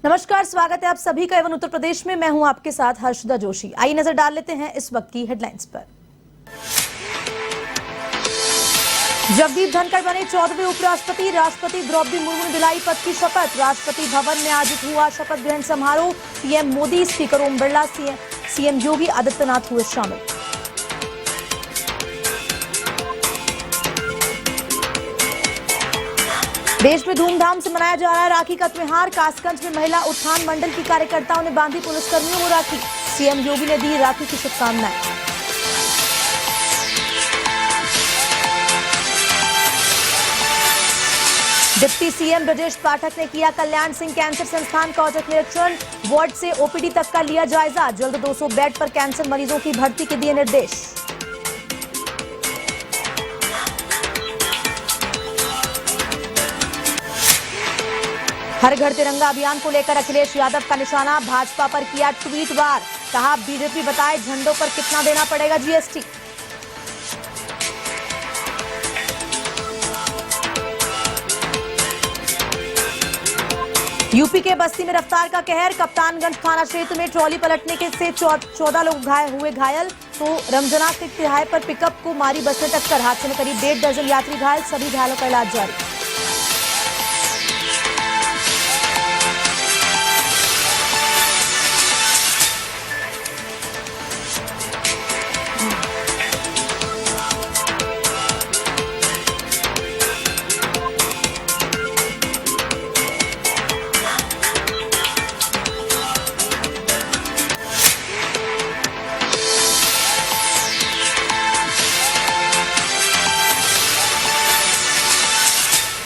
नमस्कार, स्वागत है आप सभी का एवं उत्तर प्रदेश में। मैं हूं आपके साथ हर्षदा जोशी। आइए नजर डाल लेते हैं इस वक्त की हेडलाइंस पर। जगदीप धनखड़ बने 14वें उपराष्ट्रपति। राष्ट्रपति द्रौपदी मुर्मू ने दिलाई पद की शपथ। राष्ट्रपति भवन में आयोजित हुआ शपथ ग्रहण समारोह। PM Modi, speaker Om Birla, CM Yogi Adityanath हुए शामिल। देश में धूमधाम से मनाया जा रहा है राखी का त्योहार। कासगंज में महिला उत्थान मंडल की कार्यकर्ताओं ने बांधी पुलिसकर्मियों को राखी। सीएम योगी ने दी राखी की शुभकामनाएं। डिप्टी सीएम ब्रजेश पाठक ने किया कल्याण सिंह कैंसर संस्थान का औचक निरीक्षण। वार्ड से ओपीडी तक का लिया जायजा। जल्द 200 बेड पर कैंसर मरीजों की भर्ती के दिए निर्देश। हर घर तिरंगा अभियान को लेकर अखिलेश यादव का निशाना। भाजपा पर किया ट्वीट वार। कहा बीजेपी बताए झंडों पर कितना देना पड़ेगा जीएसटी। यूपी के बस्ती में रफ्तार का कहर। कप्तानगंज थाना क्षेत्र में ट्रॉली पलटने से 14 लोग हुए घायल। तो रमजना के किराए पर पिकअप को मारी बस ने टक्कर। हादसे में करीब 1.5 दर्जन यात्री घायल। सभी घायलों का इलाज जारी।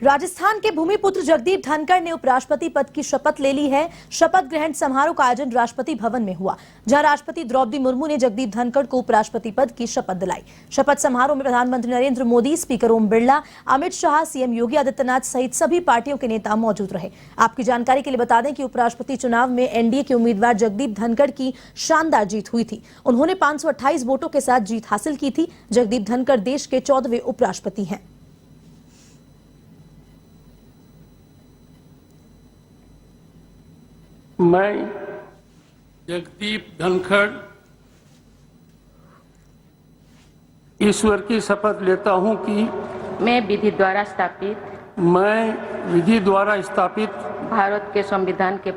राजस्थान के भूमिपुत्र जगदीप धनखड़ ने उपराष्ट्रपति पद की शपथ ले ली है। शपथ ग्रहण समारोह का आयोजन राष्ट्रपति भवन में हुआ, जहां राष्ट्रपति द्रौपदी मुर्मू ने जगदीप धनखड़ को उपराष्ट्रपति पद की शपथ दिलाई। शपथ समारोह में प्रधानमंत्री नरेंद्र मोदी, स्पीकर ओम बिरला, अमित शाह, सीएम योगी आदित्यनाथ सहित सभी पार्टियों के नेता मौजूद रहे। आपकी जानकारी के लिए बता दें कि उपराष्ट्रपति चुनाव में एनडीए के उम्मीदवार जगदीप धनखड़ की शानदार जीत हुई थी। उन्होंने 528 वोटों के साथ जीत हासिल की थी। जगदीप धनखड़ देश के 14वें उपराष्ट्रपति हैं। मैं जगदीप धनखड़ ईश्वर की शपथ लेता हूं कि मैं विधि द्वारा स्थापित भारत के संविधान के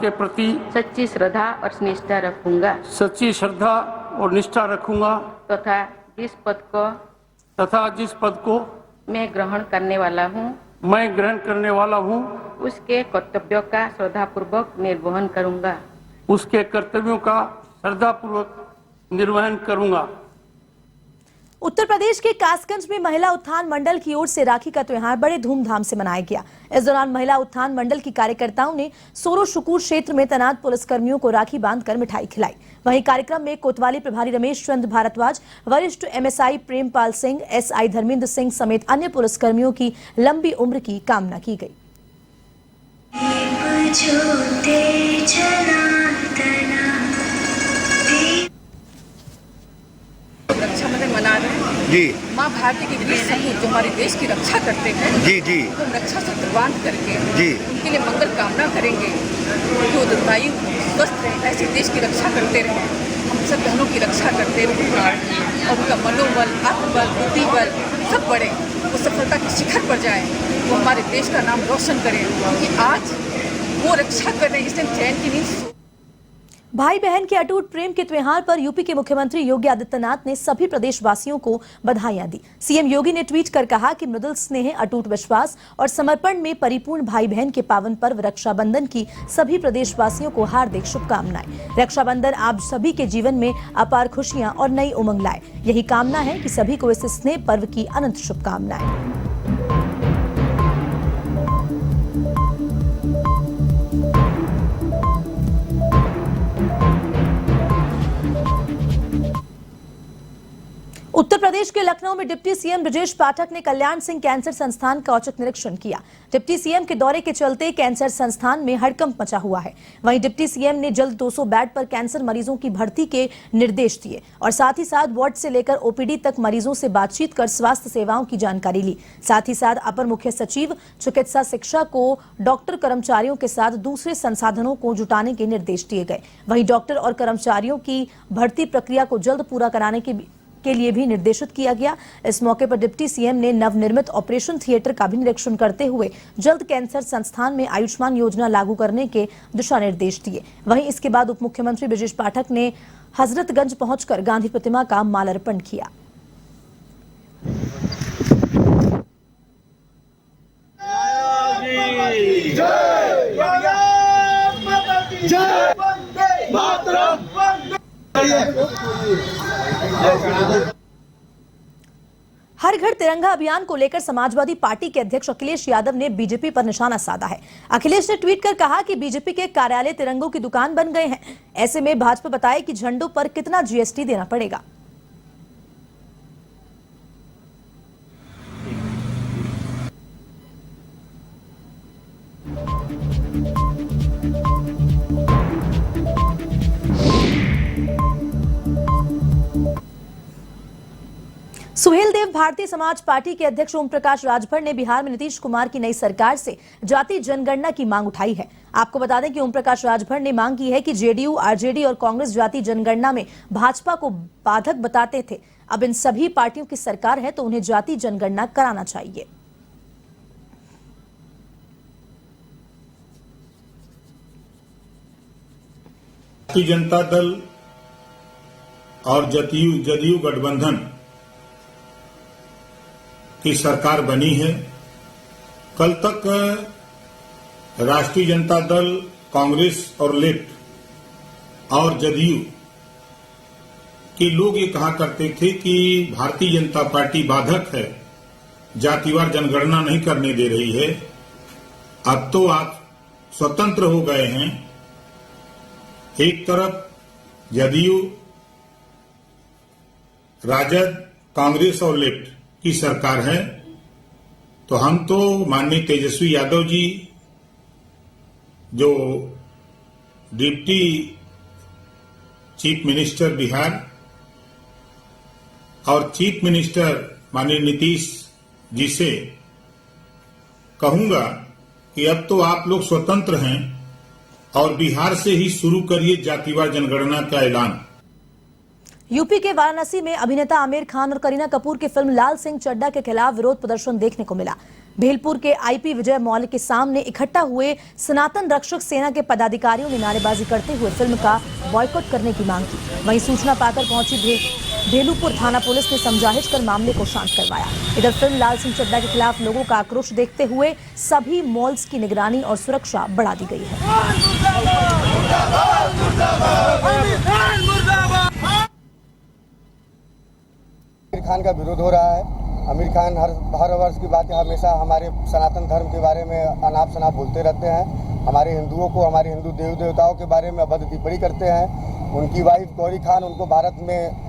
प्रति सच्ची श्रद्धा और निष्ठा रखूंगा तथा जिस पद को मैं ग्रहण करने वाला हूं उसके कर्तव्यों का श्रद्धापूर्वक निर्वहन करूंगा। उत्तर प्रदेश के कासगंज में महिला उत्थान मंडल की ओर से राखी का त्योहार बड़े धूमधाम से मनाया गया। इस दौरान महिला उत्थान मंडल की कार्यकर्ताओं ने सोरो शुकूर क्षेत्र में तैनात पुलिसकर्मियों को राखी बांधकर मिठाई खिलाई। वहीं कार्यक्रम में कोतवाली प्रभारी रमेश चंद्र भारद्वाज, वरिष्ठ एमएसआई प्रेमपाल सिंह, एसआई धर्मेंद्र सिंह समेत अन्य पुलिसकर्मियों की लंबी उम्र की कामना की गई। रक्षाबंधन मना रहे हैं जी। माँ भारती की वीर सपूत जो हमारे देश की रक्षा करते हैं जी जी हम रक्षा सूत्र बांध करके जी उनके लिए मंगल कामना करेंगे कि वो दीर्घायु स्वस्थ रहे, ऐसे देश की रक्षा करते रहे। हम सब बहनों की रक्षा करते रहे और उनका मनोबल, आत्मबल, बुद्धिबल सब बढ़े, वो सफलता के शिखर पर जाए, वो हमारे देश का नाम रोशन करें। क्योंकि आज वो रक्षा कर रहे हैं, इसलिए चैन की नींद। भाई बहन के अटूट प्रेम के त्योहार पर यूपी के मुख्यमंत्री योगी आदित्यनाथ ने सभी प्रदेशवासियों को बधाइयां दी। सीएम योगी ने ट्वीट कर कहा कि मृदुल स्नेह, अटूट विश्वास और समर्पण में परिपूर्ण भाई बहन के पावन पर्व रक्षाबंधन की सभी प्रदेशवासियों को हार्दिक शुभकामनाएं। रक्षाबंधन आप सभी के जीवन में अपार खुशियां और नई उमंग लाए। यही कामना है कि सभी को इस स्नेह पर्व की अनंत शुभकामनाएं। उत्तर प्रदेश प्रदेश के लखनऊ में डिप्टी सीएम ब्रजेश पाठक ने कल्याण सिंह कैंसर संस्थान का औचक निरीक्षण किया। डिप्टी सीएम के दौरे के चलते कैंसर संस्थान में हड़कंप मचा हुआ है। वहीं डिप्टी सीएम ने जल्द 200 बेड पर कैंसर मरीजों की भर्ती के निर्देश दिए और साथ ही साथ वार्ड से लेकर ओपीडी तक मरीजों से बातचीत कर स्वास्थ्य सेवाओं की जानकारी ली। साथ ही साथ अपर मुख्य सचिव चिकित्सा शिक्षा को डॉक्टर कर्मचारियों के साथ दूसरे संसाधनों को जुटाने के निर्देश दिए गए। वहीं डॉक्टर और कर्मचारियों की भर्ती प्रक्रिया को जल्द पूरा कराने के लिए भी निर्देशित किया गया। इस मौके पर डिप्टी सीएम ने नवनिर्मित ऑपरेशन थिएटर का भी निरीक्षण करते हुए जल्द कैंसर संस्थान में आयुष्मान योजना लागू करने के दिशा निर्देश दिए। वहीं इसके बाद उप मुख्यमंत्री ब्रजेश पाठक ने हजरतगंज पहुंचकर गांधी प्रतिमा का माल्यार्पण किया। हर घर तिरंगा अभियान को लेकर समाजवादी पार्टी के अध्यक्ष अखिलेश यादव ने बीजेपी पर निशाना साधा है। अखिलेश ने ट्वीट कर कहा कि बीजेपी के कार्यालय तिरंगों की दुकान बन गए हैं। ऐसे में भाजपा बताए कि झंडों पर कितना जीएसटी देना पड़ेगा। सुहेल देव भारतीय समाज पार्टी के अध्यक्ष ओम प्रकाश राजभर ने बिहार में नीतीश कुमार की नई सरकार से जाति जनगणना की मांग उठाई है। आपको बता दें कि ओम प्रकाश राजभर ने मांग की है कि जेडीयू, आरजेडी और कांग्रेस जाति जनगणना में भाजपा को बाधक बताते थे। अब इन सभी पार्टियों की सरकार है तो उन्हें जाति जनगणना कराना चाहिए। भारतीय जनता दल और जदयू गठबंधन की सरकार बनी है। कल तक राष्ट्रीय जनता दल, कांग्रेस और लेफ्ट और जदयू के लोग ये कहा करते थे कि भारतीय जनता पार्टी बाधक है, जातिवार जनगणना नहीं करने दे रही है। अब तो आप स्वतंत्र हो गए हैं। एक तरफ जदयू, राजद, कांग्रेस और लेफ्ट की सरकार है, तो हम तो माननीय तेजस्वी यादव जी जो डिप्टी चीफ मिनिस्टर बिहार और चीफ मिनिस्टर माननीय नीतीश जी से कहूंगा कि अब तो आप लोग स्वतंत्र हैं और बिहार से ही शुरू करिए जातिवार जनगणना का ऐलान। यूपी के वाराणसी में अभिनेता आमिर खान और करीना कपूर की फिल्म लाल सिंह चड्ढा के खिलाफ विरोध प्रदर्शन देखने को मिला। भेलपुर के आईपी विजय मॉल के सामने इकट्ठा हुए सनातन रक्षक सेना के पदाधिकारियों ने नारेबाजी करते हुए फिल्म का बॉयकॉट करने की मांग की। वहीं सूचना पाकर पहुंची भेलुपुर थाना पुलिस ने समझाइश कर मामले को शांत करवाया। इधर फिल्म लाल सिंह चड्ढा के खिलाफ लोगों का आक्रोश देखते हुए सभी मॉल्स की निगरानी और सुरक्षा बढ़ा दी गई है। आमिर खान का विरोध हो रहा है। आमिर खान हर वर्ष की बात है, हमेशा हमारे सनातन धर्म के बारे में अनाप शनाप बोलते रहते हैं। हमारे हिंदुओं को, हमारे हिंदू देवी देवताओं के बारे में अभद्र टिप्पणी करते हैं। उनकी वाइफ गौरी खान, उनको भारत में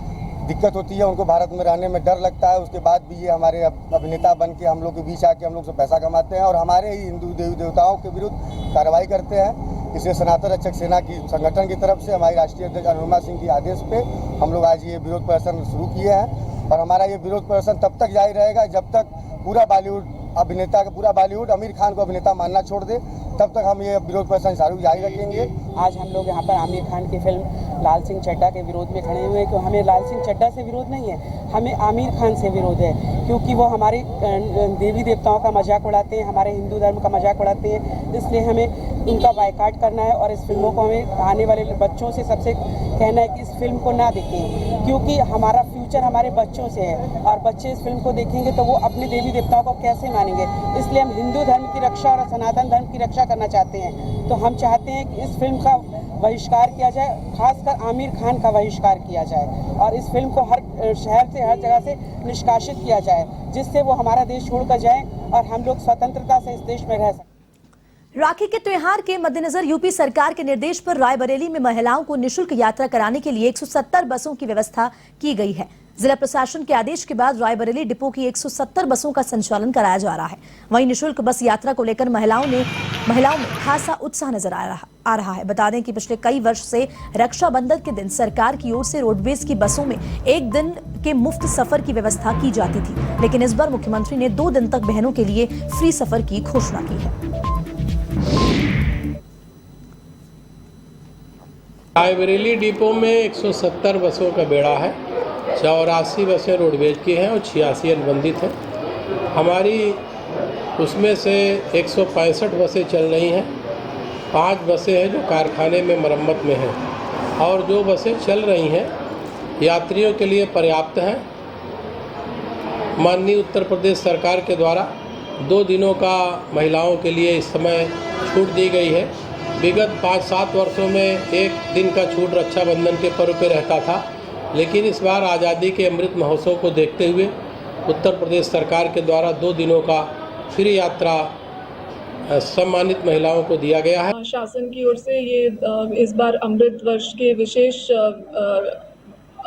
दिक्कत होती है, उनको भारत में रहने में डर लगता है। उसके बाद भी ये हमारे अभिनेता बन के हम लोग के बीच आके हम लोग से पैसा कमाते हैं और हमारे ही हिंदू देवी देवताओं के विरुद्ध कार्रवाई करते हैं। इसलिए सनातन रक्षक सेना की संगठन की तरफ से हमारी राष्ट्रीय अध्यक्ष अनुरमा सिंह के आदेश पे हम लोग आज ये विरोध प्रदर्शन शुरू किए हैं और हमारा ये विरोध प्रदर्शन तब तक जारी रहेगा जब तक पूरा बॉलीवुड आमिर खान को अभिनेता मानना छोड़ दे, तब तक हम ये विरोध प्रदर्शन जारी रखेंगे। आज हम लोग यहाँ पर आमिर खान की फिल्म लाल सिंह चड्ढा के विरोध में खड़े हुए हैं। क्यों हमें लाल सिंह चड्ढा से विरोध नहीं है, हमें आमिर खान से विरोध है, क्योंकि वो हमारे देवी देवताओं का मजाक उड़ाते हैं, हमारे हिंदू धर्म का मजाक उड़ाते हैं। इसलिए हमें उनका बायकॉट करना है और इस फिल्मों को हमें आने वाले बच्चों से सबसे कहना है कि इस फिल्म को ना देखें, क्योंकि हमारा फ्यूचर हमारे बच्चों से है और बच्चे इस फिल्म को देखेंगे तो वो अपने देवी देवताओं को कैसे मानेंगे। इसलिए हम हिंदू धर्म की रक्षा और सनातन धर्म की रक्षा करना चाहते हैं। तो हम चाहते हैं कि इस फिल्म का बहिष्कार किया जाए, खासकर आमिर खान का बहिष्कार किया जाए और इस फिल्म को हर शहर से, हर जगह से निष्कासित किया जाए, जिससे वो हमारा देश छोड़कर जाए और हम लोग स्वतंत्रता से इस देश में रह सकें। राखी के त्योहार के मद्देनजर यूपी सरकार के निर्देश पर रायबरेली में महिलाओं को निःशुल्क यात्रा कराने के लिए 170 बसों की व्यवस्था की गई है। जिला प्रशासन के आदेश के बाद रायबरेली डिपो की 170 बसों का संचालन कराया जा रहा है। वहीं निःशुल्क बस यात्रा को लेकर महिलाओं में खासा उत्साह नजर आ रहा है। बता दें कि पिछले कई वर्ष से रक्षाबंधन के दिन सरकार की ओर से रोडवेज की बसों में एक दिन के मुफ्त सफर की व्यवस्था की जाती थी, लेकिन इस बार मुख्यमंत्री ने 2 दिन तक बहनों के लिए फ्री सफर की घोषणा की है। रायबरेली डिपो में 170 बसों का बेड़ा है। 84 बसें रोडवेज की हैं और 86 अनुबंधित हैं। हमारी उसमें से 165 बसें चल रही हैं। 5 बसें हैं जो कारखाने में मरम्मत में हैं और जो बसें चल रही हैं यात्रियों के लिए पर्याप्त हैं। माननीय उत्तर प्रदेश सरकार के द्वारा 2 दिनों का महिलाओं के लिए इस समय छूट दी गई है। विगत 5-7 वर्षों में 1 दिन का छूट रक्षाबंधन के पर्व पे रहता था, लेकिन इस बार आज़ादी के अमृत महोत्सव को देखते हुए उत्तर प्रदेश सरकार के द्वारा 2 दिनों का फ्री यात्रा सम्मानित महिलाओं को दिया गया है। शासन की ओर से ये इस बार अमृत वर्ष के विशेष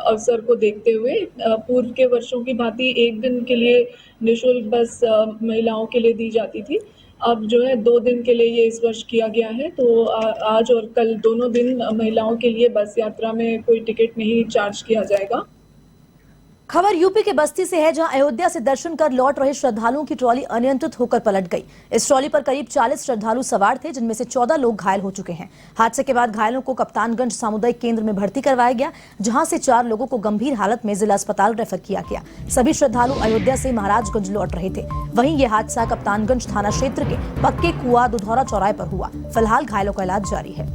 अवसर को देखते हुए पूर्व के वर्षों की भांति 1 दिन के लिए निःशुल्क बस महिलाओं के लिए दी जाती थी। अब जो है 2 दिन के लिए ये इस वर्ष किया गया है। तो आज और कल दोनों दिन महिलाओं के लिए बस यात्रा में कोई टिकट नहीं चार्ज किया जाएगा। खबर यूपी के बस्ती से है, जहां अयोध्या से दर्शन कर लौट रहे श्रद्धालुओं की ट्रॉली अनियंत्रित होकर पलट गई। इस ट्रॉली पर करीब 40 श्रद्धालु सवार थे, जिनमें से 14 लोग घायल हो चुके हैं। हादसे के बाद घायलों को कप्तानगंज सामुदायिक केंद्र में भर्ती करवाया गया, जहां से 4 लोगों को गंभीर हालत में जिला अस्पताल रेफर किया गया। सभी श्रद्धालु अयोध्या से महाराजगंज लौट रहे थे। वहीं यह हादसा कप्तानगंज थाना क्षेत्र के पक्के कुआ दुधौरा चौराहे पर हुआ। फिलहाल घायलों का इलाज जारी है।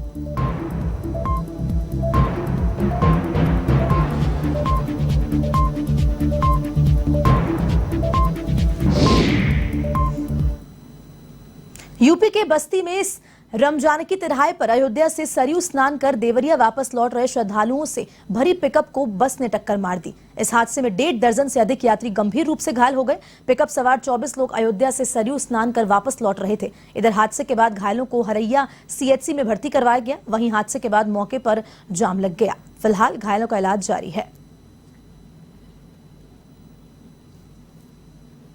यूपी के बस्ती में इस रमजान की तिराहे पर अयोध्या से सरयू स्नान कर देवरिया वापस लौट रहे श्रद्धालुओं से भरी पिकअप को बस ने टक्कर मार दी। इस हादसे में 1.5 दर्जन से अधिक यात्री गंभीर रूप से घायल हो गए। पिकअप सवार 24 लोग अयोध्या से सरयू स्नान कर वापस लौट रहे थे। इधर हादसे के बाद घायलों को हरैया CHC में भर्ती करवाया गया। वहीं हादसे के बाद मौके पर जाम लग गया। फिलहाल घायलों का इलाज जारी है।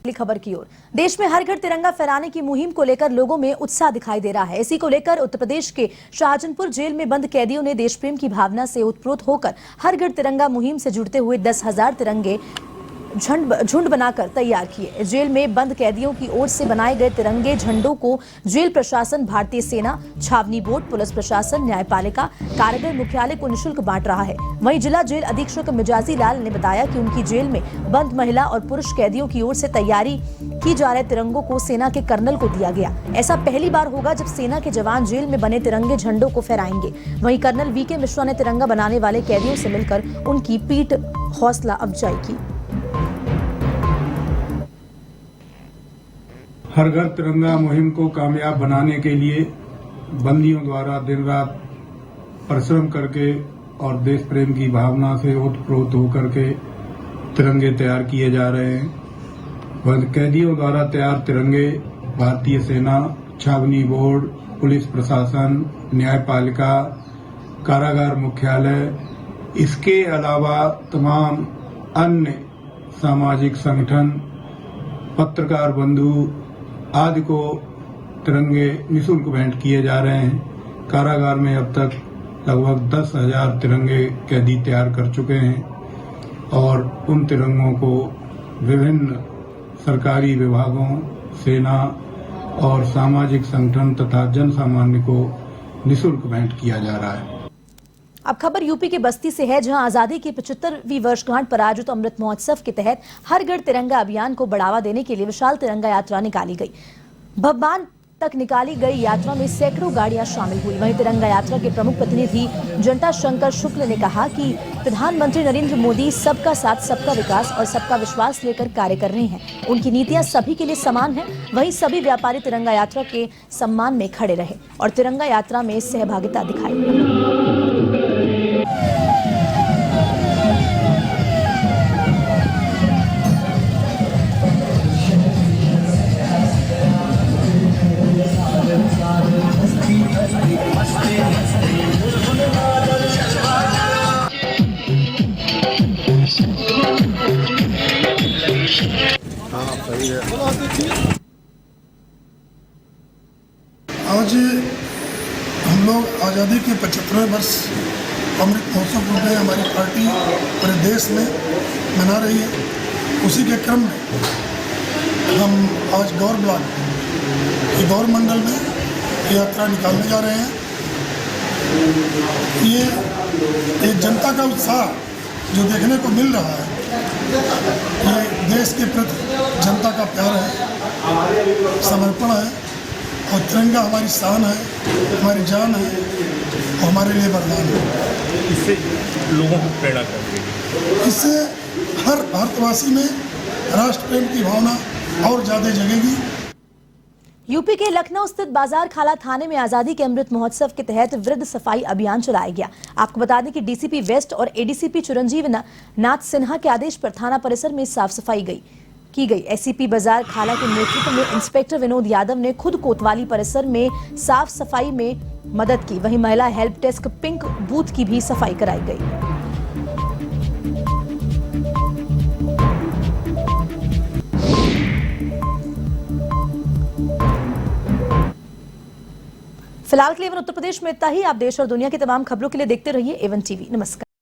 खबर की ओर, देश में हर घर तिरंगा फहराने की मुहिम को लेकर लोगों में उत्साह दिखाई दे रहा है। इसी को लेकर उत्तर प्रदेश के शाहजहांपुर जेल में बंद कैदियों ने देश प्रेम की भावना से ओतप्रोत होकर हर घर तिरंगा मुहिम से जुड़ते हुए 10,000 तिरंगे झुंड बनाकर तैयार किए। जेल में बंद कैदियों की ओर से बनाए गए तिरंगे झंडों को जेल प्रशासन, भारतीय सेना, छावनी बोर्ड, पुलिस प्रशासन, न्यायपालिका, कारागार मुख्यालय को निःशुल्क बांट रहा है। वहीं जिला जेल अधीक्षक मिजाजी लाल ने बताया कि उनकी जेल में बंद महिला और पुरुष कैदियों की ओर से तैयारी की जा रहे तिरंगों को सेना के कर्नल को दिया गया। ऐसा पहली बार होगा जब सेना के जवान जेल में बने तिरंगे झंडों को फहराएंगे। वहीं कर्नल VK मिश्रा ने तिरंगा बनाने वाले कैदियों से मिलकर उनकी पीठ हौसला अफजाई की। हर घर तिरंगा मुहिम को कामयाब बनाने के लिए बंदियों द्वारा दिन रात परिश्रम करके और देश प्रेम की भावना से ओतप्रोत होकर के तिरंगे तैयार किए जा रहे हैं। बंद कैदियों द्वारा तैयार तिरंगे भारतीय सेना, छावनी बोर्ड, पुलिस प्रशासन, न्यायपालिका, कारागार मुख्यालय, इसके अलावा तमाम अन्य सामाजिक संगठन, पत्रकार बंधु आदि को तिरंगे निःशुल्क भेंट किए जा रहे हैं। कारागार में अब तक लगभग 10,000 तिरंगे कैदी तैयार कर चुके हैं और उन तिरंगों को विभिन्न सरकारी विभागों, सेना और सामाजिक संगठन तथा जन सामान्य को निःशुल्क भेंट किया जा रहा है। अब खबर यूपी के बस्ती से है, जहां आजादी की 75वीं वर्षगांठ पर आयोजित अमृत महोत्सव के तहत हर घर तिरंगा अभियान को बढ़ावा देने के लिए विशाल तिरंगा यात्रा निकाली गई। भगवान तक निकाली गई यात्रा में सैकड़ों गाड़ियां शामिल हुई। वहीं तिरंगा यात्रा के प्रमुख प्रतिनिधि जंटा शंकर शुक्ल ने कहा कि प्रधानमंत्री नरेंद्र मोदी सबका साथ, सबका विकास और सबका विश्वास लेकर कार्य कर रहे हैं। उनकी नीतियां सभी के लिए समान हैं। वहीं सभी व्यापारी तिरंगा यात्रा के सम्मान में खड़े रहे और तिरंगा यात्रा में सहभागिता दिखाई। Thank you. आज हम लोग आज़ादी के 75वें वर्ष अमृत महोत्सव में हमारी पार्टी पूरे देश में मना रही है। उसी के क्रम में हम आज गौर ब्लॉक के गौर मंडल में यात्रा निकालने जा रहे हैं। ये एक जनता का उत्साह जो देखने को मिल रहा है, ये देश के प्रति जनता का प्यार है, समर्पण है और तिरंगा हमारी शान है, हमारी जान है और हमारे लिए वरदान है। इससे लोगों को प्रेरणा करेगी। इससे हर भारतवासी में राष्ट्र प्रेम की भावना और ज़्यादा जगेगी। यूपी के लखनऊ स्थित बाजार खाला थाने में आजादी के अमृत महोत्सव के तहत वृद्ध सफाई अभियान चलाया गया। आपको बता दें कि डीसीपी वेस्ट और एडीसीपी चिरंजीव नाथ सिन्हा के आदेश पर थाना परिसर में साफ सफाई की गई। एसीपी बाजार खाला के नेतृत्व में इंस्पेक्टर विनोद यादव ने खुद कोतवाली परिसर में साफ सफाई में मदद की। वहीं महिला हेल्प डेस्क पिंक बूथ की भी सफाई कराई गई। फिलहाल के लिए उत्तर प्रदेश में इतना ही। आप देश और दुनिया की तमाम खबरों के लिए देखते रहिए A1 TV। नमस्कार।